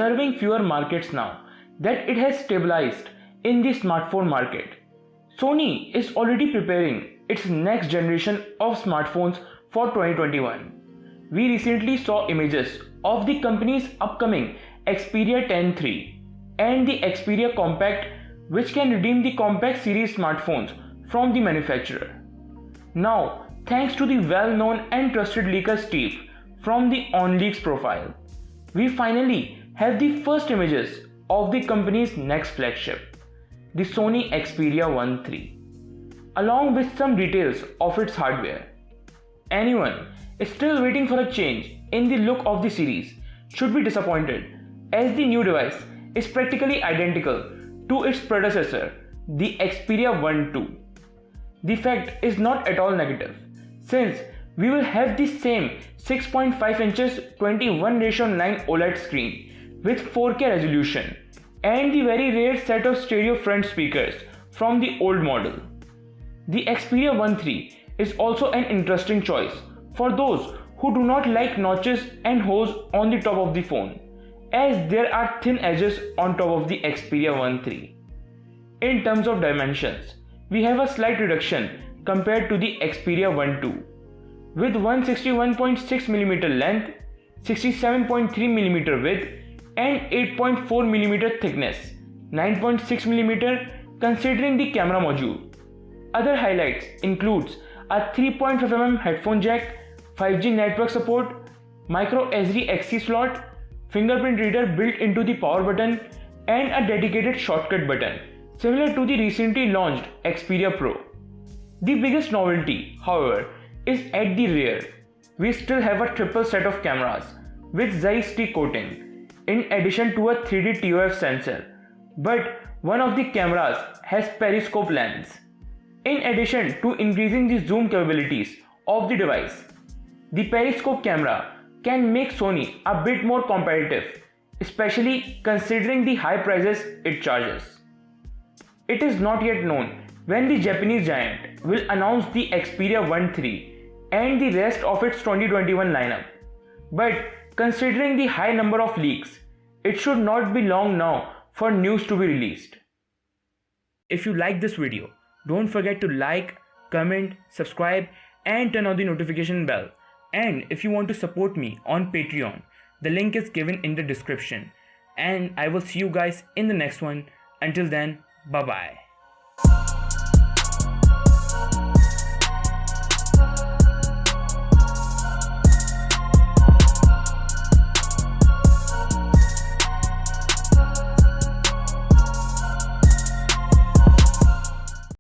serving fewer markets now that it has stabilized in the smartphone market. Sony is already preparing its next generation of smartphones for 2021. We recently saw images of the company's upcoming Xperia 10 III and the Xperia Compact, which can redeem the Compact series smartphones from the manufacturer. Now, thanks to the well-known and trusted leaker Steve from the OnLeaks profile, we finally have the first images of the company's next flagship, the Sony Xperia 1 III, along with some details of its hardware. Anyone still waiting for a change in the look of the series should be disappointed, as the new device is practically identical to its predecessor, the Xperia 1 II. The fact is not at all negative, since we will have the same 6.5 inches 21:9 OLED screen with 4K resolution and the very rare set of stereo front speakers from the old model. The Xperia 1 III is also an interesting choice for those who do not like notches and holes on the top of the phone, as there are thin edges on top of the Xperia 1 III. In terms of dimensions, we have a slight reduction compared to the Xperia 1 II, with 161.6mm length, 67.3mm width and 8.4mm thickness, 9.6mm considering the camera module. Other highlights includes a 3.5mm headphone jack, 5G network support, micro SD XC slot, fingerprint reader built into the power button, and a dedicated shortcut button similar to the recently launched Xperia Pro. The biggest novelty, however, is at the rear. We still have a triple set of cameras with Zeiss T coating, in addition to a 3D TOF sensor, but one of the cameras has periscope lens. In addition to increasing the zoom capabilities of the device, the periscope camera can make Sony a bit more competitive, especially considering the high prices it charges. It is not yet known when the Japanese giant will announce the Xperia 1 III and the rest of its 2021 lineup, but considering the high number of leaks, it should not be long now for news to be released. If you like this video, don't forget to like, comment, subscribe and turn on the notification bell. And if you want to support me on Patreon, the link is given in the description. And I will see you guys in the next one. Until then, bye bye.